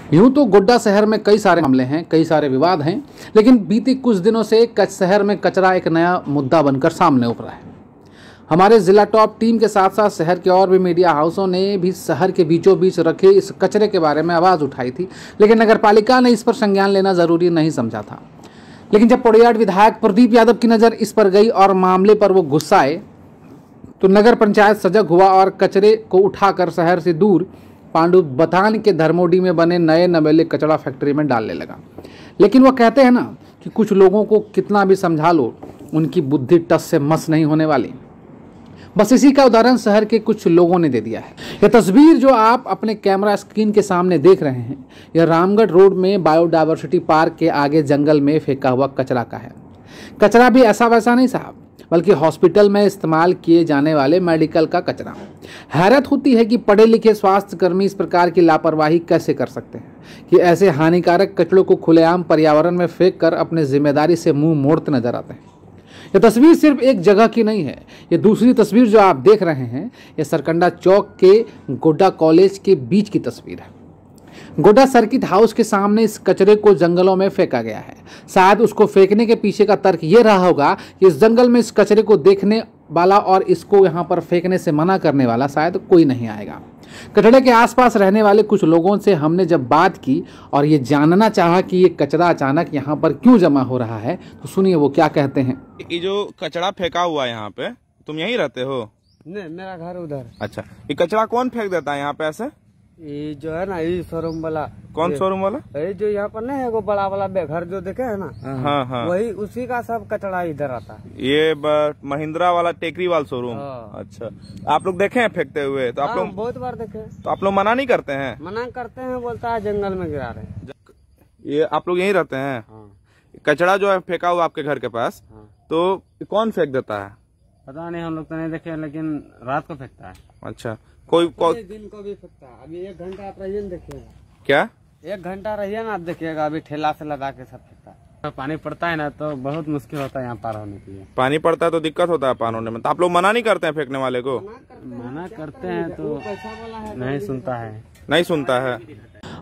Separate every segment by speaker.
Speaker 1: यूं तो गोड्डा शहर में कई सारे मामले हैं, कई सारे विवाद हैं, लेकिन बीते कुछ दिनों से शहर में कचरा एक नया मुद्दा बनकर सामने उभरा है। हमारे जिला टॉप टीम के साथ साथ शहर के और भी मीडिया हाउसों ने भी शहर के बीचों बीच रखे इस कचरे के बारे में आवाज़ उठाई थी, लेकिन नगर पालिका ने इस पर संज्ञान लेना जरूरी नहीं समझा था। लेकिन जब पोड़ैयार विधायक प्रदीप यादव की नज़र इस पर गई और मामले पर वो गुस्साए, तो नगर पंचायत सजग हुआ और कचरे को उठाकर शहर से दूर पांडु बतान के धर्मोडी में बने नए नवेले कचरा फैक्ट्री में डालने लगा। लेकिन वो कहते हैं ना कि कुछ लोगों को कितना भी समझा लो, उनकी बुद्धि टस से मस नहीं होने वाली। बस इसी का उदाहरण शहर के कुछ लोगों ने दे दिया है। यह तस्वीर जो आप अपने कैमरा स्क्रीन के सामने देख रहे हैं, यह रामगढ़ रोड में बायोडायवर्सिटी पार्क के आगे जंगल में फेंका हुआ कचरा का है। कचरा भी ऐसा वैसा नहीं साहब, बल्कि हॉस्पिटल में इस्तेमाल किए जाने वाले मेडिकल का कचरा। हैरत होती है कि पढ़े लिखे स्वास्थ्य कर्मी इस प्रकार की लापरवाही कैसे कर सकते हैं कि ऐसे हानिकारक कचरों को खुलेआम पर्यावरण में फेंक कर अपने जिम्मेदारी से मुंह मोड़ते नजर आते हैं। यह तस्वीर सिर्फ एक जगह की नहीं है। ये दूसरी तस्वीर जो आप देख रहे हैं, यह सरकंडा चौक के गोड्डा कॉलेज के बीच की तस्वीर है। गोड्डा सर्किट हाउस के सामने इस कचरे को जंगलों में फेंका गया है। शायद उसको फेंकने के पीछे का तर्क ये रहा होगा कि इस जंगल में इस कचरे को देखने वाला और इसको यहाँ पर फेंकने से मना करने वाला शायद कोई नहीं आएगा। कचरे के आसपास रहने वाले कुछ लोगों से हमने जब बात की और ये जानना चाहा कि ये कचरा अचानक यहाँ पर क्यों जमा हो रहा है, तो सुनिए वो क्या कहते हैं।
Speaker 2: ये जो कचरा फेंका हुआ है यहाँ पे, तुम यहीं रहते हो?
Speaker 3: नहीं, मेरा घर उधर।
Speaker 2: अच्छा, ये कचरा कौन फेंक देता है यहाँ पे ऐसे?
Speaker 3: ये जो है ना, ये शोरूम वाला।
Speaker 2: कौन शोरूम वाला?
Speaker 3: ये जो यहाँ पर नहीं है, वो बड़ा वाला घर जो देखे है ना,
Speaker 2: हाँ हाँ,
Speaker 3: वही उसी का सब कचरा इधर आता है।
Speaker 2: ये महिंद्रा वाला टेकरीवाल शोरूम। अच्छा, आप लोग देखे हैं फेंकते हुए? तो आप लोग
Speaker 3: बहुत बार देखे।
Speaker 2: तो आप लोग मना नहीं करते हैं?
Speaker 3: मना करते हैं, बोलता है जंगल में गिरा रहे।
Speaker 2: ये आप लोग यहीं रहते हैं? कचरा जो है फेंका हुआ आपके घर के पास, तो कौन फेंक देता है?
Speaker 3: पता नहीं, हम लोग तो नहीं देखे, लेकिन रात को फेंकता है।
Speaker 2: अच्छा, कोई
Speaker 3: दिन को भी फेंकता है। अभी 1 घंटा आप रहिए, देखिएगा।
Speaker 2: क्या
Speaker 3: 1 घंटा रहिए ना, आप देखिएगा। अभी ठेला से लगा के सब फेंकता है। पानी पड़ता है ना, तो बहुत मुश्किल होता है यहाँ पार होने के लिए।
Speaker 2: पानी पड़ता है तो दिक्कत होता है पार होने में। तो आप लोग मना नहीं करते हैं फेंकने वाले को?
Speaker 3: मना करते हैं तो नहीं सुनता है।
Speaker 2: नहीं सुनता है।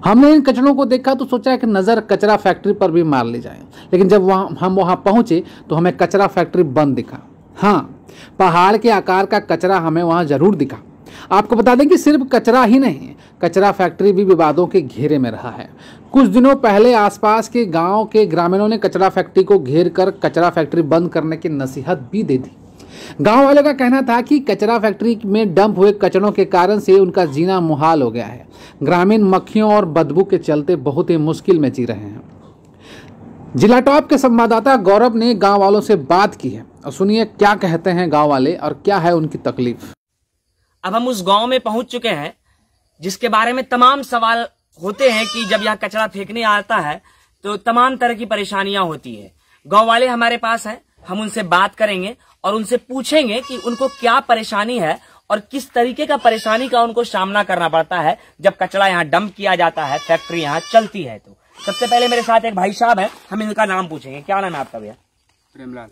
Speaker 1: हमने इन कचरों को देखा तो सोचा कि नज़र कचरा फैक्ट्री पर भी मार ली जाए, लेकिन जब हम वहाँ पहुँचे तो हमें कचरा फैक्ट्री बंद दिखा। हाँ, पहाड़ के आकार का कचरा हमें वहाँ जरूर दिखा। आपको बता दें कि सिर्फ कचरा ही नहीं, कचरा फैक्ट्री भी विवादों के घेरे में रहा है। कुछ दिनों पहले आसपास के गांव के ग्रामीणों ने कचरा फैक्ट्री को घेर कर कचरा फैक्ट्री बंद करने की नसीहत भी दे दी। गांव वालों का कहना था कि कचरा फैक्ट्री में डंप हुए कचरों के कारण से उनका जीना मुहाल हो गया है। ग्रामीण मक्खियों और बदबू के चलते बहुत ही मुश्किल में जी रहे हैं। जिला टॉप के संवाददाता गौरव ने गांव वालों से बात की है और सुनिए क्या कहते हैं गांव वाले और क्या है उनकी तकलीफ।
Speaker 4: अब हम उस गांव में पहुंच चुके हैं जिसके बारे में तमाम सवाल होते हैं कि जब यहाँ कचरा फेंकने आता है तो तमाम तरह की परेशानियां होती है। गांव वाले हमारे पास हैं, हम उनसे बात करेंगे और उनसे पूछेंगे कि उनको क्या परेशानी है और किस तरीके का परेशानी का उनको सामना करना पड़ता है जब कचरा यहाँ डंप किया जाता है, फैक्ट्री यहाँ चलती है। तो सबसे पहले मेरे साथ एक भाई साहब है, हम इनका नाम पूछेंगे। क्या नाम है आपका भैया?
Speaker 3: प्रेमलाल।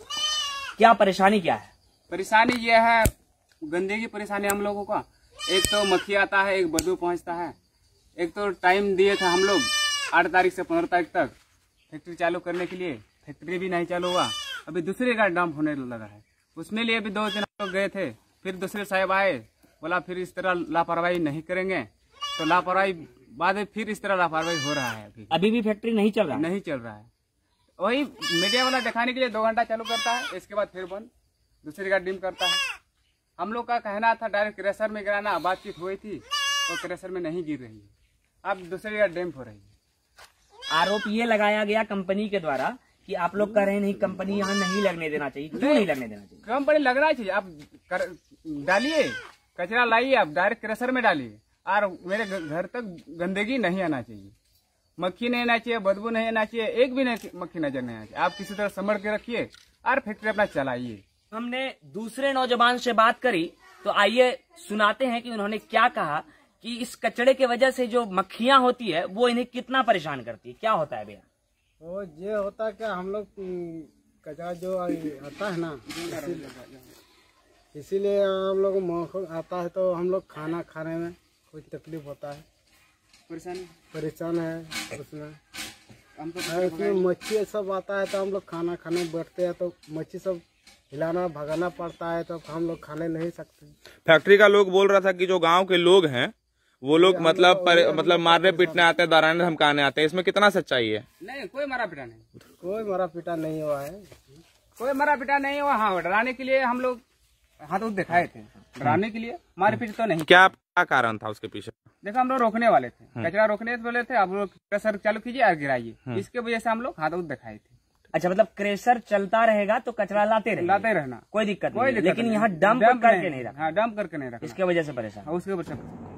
Speaker 4: क्या परेशानी क्या है?
Speaker 3: परेशानी ये है, गंदगी परेशानी हम लोगों का। एक तो मक्खी आता है, एक बदबू पहुंचता है। एक तो टाइम दिए थे हम लोग 8 तारीख से 15 तारीख तक फैक्ट्री चालू करने के लिए, फैक्ट्री भी नहीं चालू हुआ। अभी दूसरे का डंप होने लगा है, उसमें लिए भी 2 दिन हम लोग गए थे। फिर दूसरे साहब आए, बोला फिर इस तरह लापरवाही नहीं करेंगे। तो लापरवाही बाद में फिर इस तरह लापरवाही हो रहा है। अभी
Speaker 4: भी फैक्ट्री नहीं चल रहा?
Speaker 3: नहीं चल रहा है। वही मीडिया वाला दिखाने के लिए 2 घंटा चालू करता है, इसके बाद फिर बंद, दूसरी का डिम करता है। हम लोग का कहना था डायरेक्ट क्रेशर में गिराना, बातचीत हुई थी और क्रेशर में नहीं गिर रही है, अब दूसरी का डैम्प हो रही है।
Speaker 4: आरोप ये लगाया गया कंपनी के द्वारा कि आप लोग कह रहे हैं नहीं, कंपनी यहाँ नहीं लगने देना चाहिए। क्यों नहीं लगने देना चाहिए?
Speaker 3: कंपनी लगना चाहिए। आप डालिए कचरा, लाइए, आप डायरेक्ट क्रेशर में डालिए और मेरे घर तक गंदगी नहीं आना चाहिए, मक्खी नहीं आना चाहिए, बदबू नहीं आना चाहिए, एक भी नहीं मक्खी नजर नहीं आना चाहिए। आप किसी तरह संभल के रखिए और फैक्ट्री अपना चलाइए।
Speaker 4: हमने दूसरे नौजवान से बात करी, तो आइए सुनाते हैं कि उन्होंने क्या कहा कि इस कचरे के वजह से जो मक्खियां होती है वो इन्हें कितना परेशान करती है। क्या होता है भैया?
Speaker 3: वो ये होता है क्या, हम लोग कचरा जो आता है ना, इसीलिए हम लोग मौसम आता है तो हम लोग खाना खाने में कुछ तकलीफ होता है। परेशान है उसमें। हम तो
Speaker 5: उसमें मच्छी सब आता है तो हम लोग खाना खाने बैठते हैं तो मच्छी सब हिलाना भगाना पड़ता है तो हम लोग खाने नहीं सकते।
Speaker 2: फैक्ट्री का लोग बोल रहा था कि जो गांव के लोग हैं वो लोग मतलब मारने पीटने आते हैं, डराने धमकाने आते हैं, इसमें कितना सच्चाई है?
Speaker 3: नहीं, कोई मारा पीटा नहीं,
Speaker 5: कोई मारा पीटा नहीं हुआ है,
Speaker 3: कोई मारा पीटा नहीं हुआ। हाँ, डराने के लिए हम लोग हाथ उठ दिखाए थे, डराने के लिए, मारपीट तो नहीं।
Speaker 2: क्या कारण था उसके पीछे?
Speaker 3: देखो हम लोग रोकने वाले थे, कचरा रोकने वाले थे, आप लोग प्रेशर चालू कीजिए और गिराइए, इसके वजह से हम लोग हाथ उठ दिखाए थे।
Speaker 4: अच्छा, मतलब क्रेशर चलता रहेगा तो कचरा लाते रहना, कोई दिक्कत नहीं, लेकिन यहाँ डंप करके नहीं रखा।
Speaker 3: हाँ, डंप करके नहीं रखा,
Speaker 4: इसके वजह से परेशान।
Speaker 3: उसके वजह से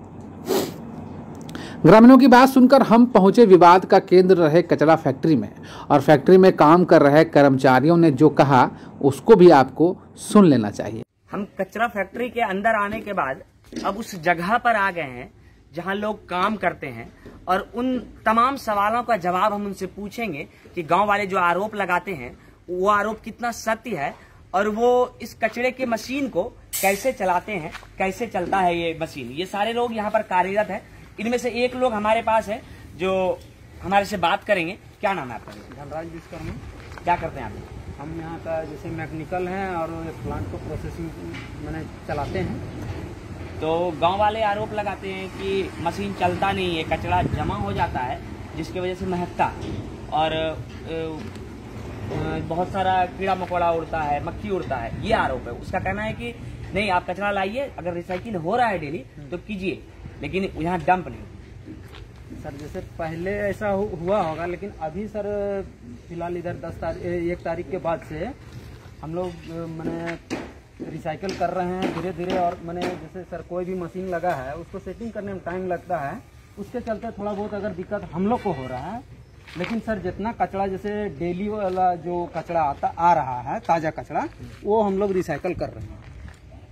Speaker 1: ग्रामीणों की बात सुनकर हम पहुंचे विवाद का केंद्र रहे कचरा फैक्ट्री में, और फैक्ट्री में काम कर रहे कर्मचारियों ने जो कहा उसको भी आपको सुन लेना चाहिए।
Speaker 4: हम कचरा फैक्ट्री के अंदर आने के बाद अब उस जगह पर आ गए हैं जहां लोग काम करते हैं, और उन तमाम सवालों का जवाब हम उनसे पूछेंगे कि गांव वाले जो आरोप लगाते हैं वो आरोप कितना सत्य है, और वो इस कचरे के मशीन को कैसे चलाते हैं, कैसे चलता है ये मशीन। ये सारे लोग यहाँ पर कार्यरत है। इनमें से एक लोग हमारे पास है जो हमारे से बात करेंगे। क्या नाम है आपका?
Speaker 5: धनराज विश्वकर्मा।
Speaker 4: क्या करते हैं आप?
Speaker 5: हम यहाँ का जैसे मैकेनिकल हैं और प्लांट को प्रोसेसिंग मैंने चलाते हैं।
Speaker 4: तो गांव वाले आरोप लगाते हैं कि मशीन चलता नहीं है, कचरा जमा हो जाता है जिसकी वजह से महकता, और बहुत सारा कीड़ा मकोड़ा उड़ता है, मक्खी उड़ता है, ये आरोप है। उसका कहना है कि नहीं, आप कचरा लाइए, अगर रिसाइकिल हो रहा है डेली तो कीजिए, लेकिन यहाँ डंप नहीं।
Speaker 5: सर जैसे पहले ऐसा हुआ होगा, लेकिन अभी सर फिलहाल इधर 1 तारीख के बाद से हम लोग मैंने रिसाइकल कर रहे हैं धीरे धीरे। और मैंने जैसे सर कोई भी मशीन लगा है उसको सेटिंग करने में टाइम लगता है, उसके चलते थोड़ा बहुत अगर दिक्कत हम लोग को हो रहा है। लेकिन सर जितना कचरा जैसे डेली वाला जो कचरा आ रहा है, ताज़ा कचरा, वो हम लोग रिसाइकल कर रहे हैं।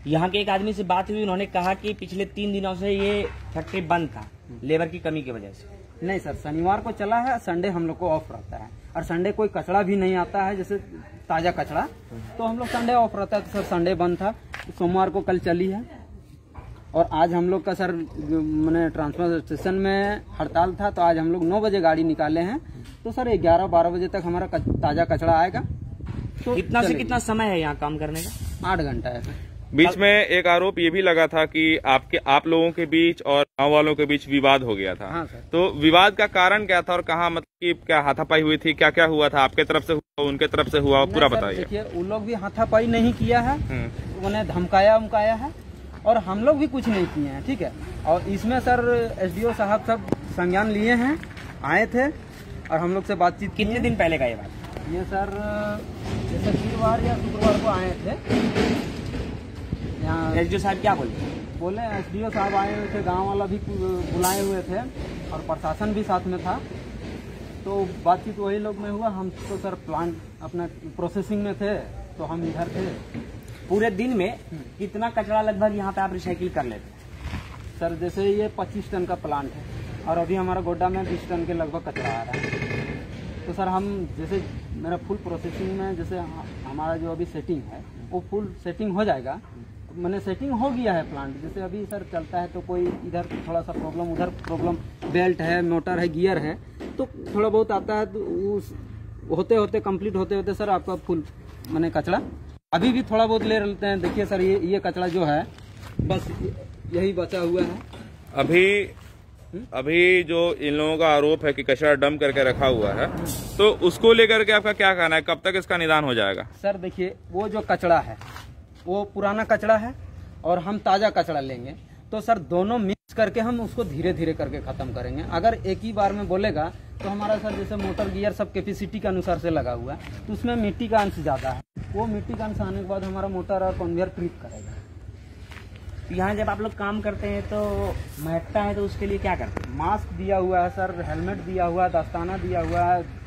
Speaker 4: यहाँ के एक आदमी से बात हुई, उन्होंने कहा कि पिछले 3 दिनों से ये फैक्ट्री बंद था लेबर की कमी की वजह से।
Speaker 5: नहीं सर, शनिवार को चला है, संडे हम लोग को ऑफ रहता है, और संडे कोई कचरा भी नहीं आता है जैसे ताज़ा कचरा, तो हम लोग संडे ऑफ रहता है। तो सर संडे बंद था, सोमवार को कल चली है, और आज हम लोग का सर मैंने ट्रांसफर स्टेशन में हड़ताल था, तो आज हम लोग 9 बजे गाड़ी निकाले हैं, तो सर 11-12 बजे तक हमारा ताज़ा कचरा आएगा। तो
Speaker 4: कितना से कितना समय है यहाँ काम करने का?
Speaker 5: 8 घंटा है सर।
Speaker 2: बीच में एक आरोप ये भी लगा था कि आप लोगों के बीच और गांव वालों के बीच विवाद हो गया था।
Speaker 5: हाँ सर। तो
Speaker 2: विवाद का कारण क्या था और कहाँ, मतलब कि क्या हाथापाई हुई थी, क्या क्या हुआ था? आपके तरफ से हुआ, उनके तरफ से हुआ, पूरा बताइए।
Speaker 5: देखिए, उन लोग भी हाथापाई नहीं किया है, उन्हें धमकाया उमकाया है, और हम लोग भी कुछ नहीं किए हैं, ठीक है। और इसमें सर SDO साहब सब संज्ञान लिए हैं, आए थे और हम लोग से बातचीत।
Speaker 4: कितने दिन पहले का ये बात?
Speaker 5: ये सर जैसे वीरवार या शुक्रवार को आए थे। यहाँ
Speaker 4: SDO साहब क्या
Speaker 5: बोले SDO साहब आए हुए थे, गांव वाला भी बुलाए हुए थे, और प्रशासन भी साथ में था। तो बातचीत वही लोग में हुआ। हम तो सर प्लांट अपना प्रोसेसिंग में थे, तो हम इधर थे।
Speaker 4: पूरे दिन में कितना कचरा लगभग यहाँ पे आप रिसाइकिल कर लेते?
Speaker 5: सर जैसे ये 25 टन का प्लांट है, और अभी हमारा गोड्डा में 20 टन के लगभग कचरा आ रहा है। तो सर हम जैसे मेरा फुल प्रोसेसिंग में जैसे हमारा जो अभी सेटिंग है वो फुल सेटिंग हो जाएगा। मैंने सेटिंग हो गया है प्लांट, जैसे अभी सर चलता है तो कोई इधर थोड़ा सा प्रॉब्लम, उधर प्रॉब्लम, बेल्ट है, मोटर है, गियर है, तो थोड़ा बहुत आता है। तो उस होते होते कंप्लीट होते होते सर आपका फुल मैंने कचरा अभी भी थोड़ा बहुत ले लेते हैं। देखिए सर ये कचरा जो है बस यही बचा हुआ है।
Speaker 2: अभी जो इन लोगों का आरोप है कि कचरा डंप करके रखा हुआ है, तो उसको लेकर के आपका क्या कहना है? कब तक इसका निदान हो जाएगा?
Speaker 5: सर देखिए, वो जो कचरा है वो पुराना कचरा है, और हम ताज़ा कचरा लेंगे, तो सर दोनों मिक्स करके हम उसको धीरे धीरे करके ख़त्म करेंगे। अगर एक ही बार में बोलेगा तो हमारा सर जैसे मोटर गियर सब कैपेसिटी के अनुसार से लगा हुआ है, तो उसमें मिट्टी का अंश ज़्यादा है। वो मिट्टी का अंश आने के बाद हमारा मोटर और कन्वेयर ट्रिप करेगा।
Speaker 4: यहाँ जब आप लोग काम करते हैं तो महकता है, तो उसके लिए क्या करते हैं?
Speaker 5: मास्क दिया हुआ है सर, हेलमेट दिया हुआ है, दस्ताना दिया हुआ है,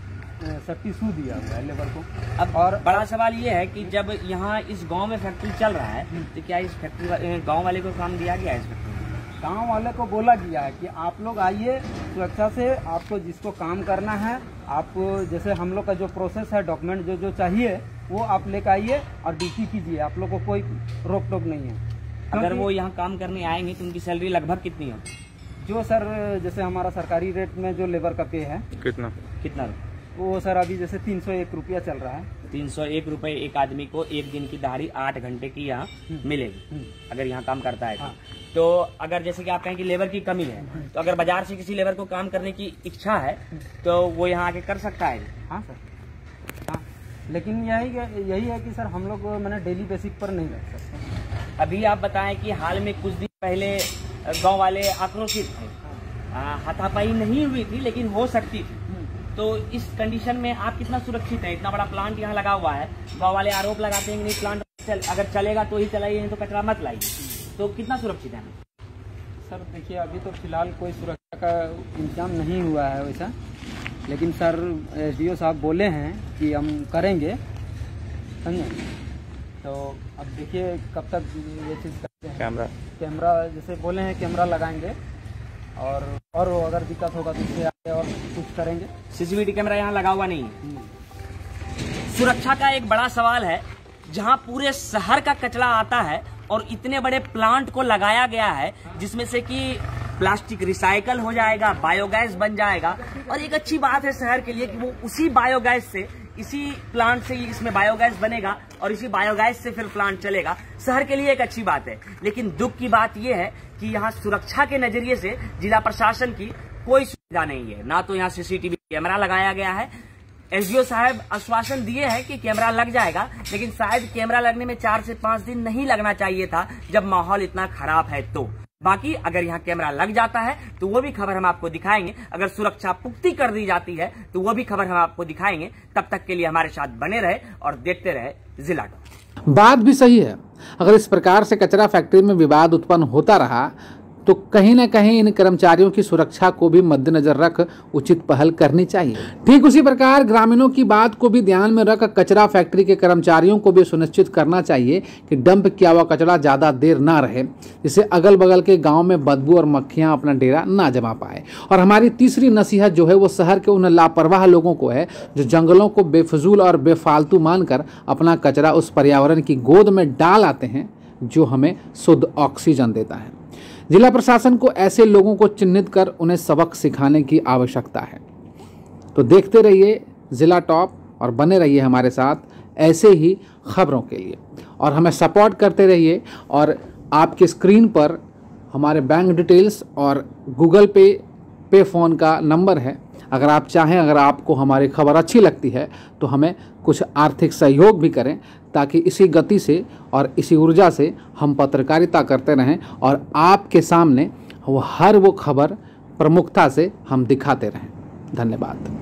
Speaker 5: सेफ्टी शू दिया हुआ है लेबर को।
Speaker 4: अब और बड़ा सवाल ये है कि जब यहाँ इस गांव में फैक्ट्री चल रहा है, तो क्या इस फैक्ट्री गांव वाले को काम दिया गया है? इस फैक्ट्री
Speaker 5: गाँव वाले को बोला गया है कि आप लोग आइए सुरक्षा से, आपको जिसको काम करना है, आप जैसे हम लोग का जो प्रोसेस है, डॉक्यूमेंट जो चाहिए वो आप लेकर आइए और ड्यूटी कीजिए, आप लोग को कोई रोक टोक नहीं है।
Speaker 4: अगर वो यहाँ काम करने आएंगे तो उनकी सैलरी लगभग कितनी होगी?
Speaker 5: जो सर जैसे हमारा सरकारी रेट में जो लेबर का पे है
Speaker 2: कितना
Speaker 4: कितना
Speaker 5: वो सर अभी जैसे 301 रुपया चल रहा है।
Speaker 4: 301 रुपए एक आदमी को एक दिन की दिहाड़ी 8 घंटे की यहाँ मिलेगी अगर यहाँ काम करता है तो अगर जैसे कि आप कहें कि लेबर की कमी है तो अगर बाजार से किसी लेबर को काम करने की इच्छा है तो वो यहाँ आके कर सकता है।
Speaker 5: हाँ सर, हाँ, लेकिन यही है कि सर हम लोग मैंने डेली बेसिक पर नहीं रख सकते।
Speaker 4: अभी आप बताएं कि हाल में कुछ दिन पहले गांव वाले आक्रोशित थे, हाथापाई नहीं हुई थी लेकिन हो सकती थी, तो इस कंडीशन में आप कितना सुरक्षित है? इतना बड़ा प्लांट यहाँ लगा हुआ है, गांव वाले आरोप लगाते हैं कि नहीं प्लांट अगर चलेगा तो ही चलाइए नहीं तो कचरा मत लाइए, तो कितना सुरक्षित है?
Speaker 5: सर देखिए अभी तो फिलहाल कोई सुरक्षा का इंतजाम नहीं हुआ है वैसा, लेकिन सर SDO साहब बोले हैं कि हम करेंगे, समझे। तो अब देखिए कब तक ये चीज़ करते हैं। कैमरा जैसे बोले हैं कैमरा लगाएंगे और अगर दिक्कत होगा तो इससे आगे और कुछ करेंगे।
Speaker 4: CCTV कैमरा यहाँ लगा हुआ नहीं है। सुरक्षा का एक बड़ा सवाल है, जहाँ पूरे शहर का कचरा आता है और इतने बड़े प्लांट को लगाया गया है जिसमें से कि प्लास्टिक रिसाइकल हो जाएगा, बायोगैस बन जाएगा। और एक अच्छी बात है शहर के लिए कि वो उसी बायोगैस से, इसी प्लांट से इसमें बायोगैस बनेगा और इसी बायोगैस से फिर प्लांट चलेगा। शहर के लिए एक अच्छी बात है, लेकिन दुख की बात यह है कि यहाँ सुरक्षा के नजरिए से जिला प्रशासन की कोई सुविधा नहीं है। ना तो यहाँ CCTV कैमरा लगाया गया है। SDO साहब आश्वासन दिए हैं कि कैमरा लग जाएगा, लेकिन शायद कैमरा लगने में 4 से 5 दिन नहीं लगना चाहिए था जब माहौल इतना खराब है। तो बाकी अगर यहाँ कैमरा लग जाता है तो वो भी खबर हम आपको दिखाएंगे। अगर सुरक्षा पुख्ती कर दी जाती है तो वो भी खबर हम आपको दिखाएंगे। तब तक के लिए हमारे साथ बने रहे और देखते रहे जिला टॉप।
Speaker 1: बात भी सही है। अगर इस प्रकार से कचरा फैक्ट्री में विवाद उत्पन्न होता रहा तो कहीं न कहीं इन कर्मचारियों की सुरक्षा को भी मद्देनजर रख उचित पहल करनी चाहिए। ठीक उसी प्रकार ग्रामीणों की बात को भी ध्यान में रख कचरा फैक्ट्री के कर्मचारियों को भी सुनिश्चित करना चाहिए कि डंप किया हुआ कचरा ज़्यादा देर ना रहे, जिससे अगल बगल के गाँव में बदबू और मक्खियाँ अपना डेरा ना जमा पाए। और हमारी तीसरी नसीहत जो है वो शहर के उन लापरवाह लोगों को है जो जंगलों को बेफजूल और बेफालतू मानकर अपना कचरा उस पर्यावरण की गोद में डाल आते हैं जो हमें शुद्ध ऑक्सीजन देता है। जिला प्रशासन को ऐसे लोगों को चिन्हित कर उन्हें सबक सिखाने की आवश्यकता है। तो देखते रहिए जिला टॉप और बने रहिए हमारे साथ ऐसे ही खबरों के लिए और हमें सपोर्ट करते रहिए। और आपके स्क्रीन पर हमारे बैंक डिटेल्स और गूगल पे फ़ोन का नंबर है। अगर आप चाहें, अगर आपको हमारी खबर अच्छी लगती है तो हमें कुछ आर्थिक सहयोग भी करें, ताकि इसी गति से और इसी ऊर्जा से हम पत्रकारिता करते रहें और आपके सामने हर वो खबर प्रमुखता से हम दिखाते रहें। धन्यवाद।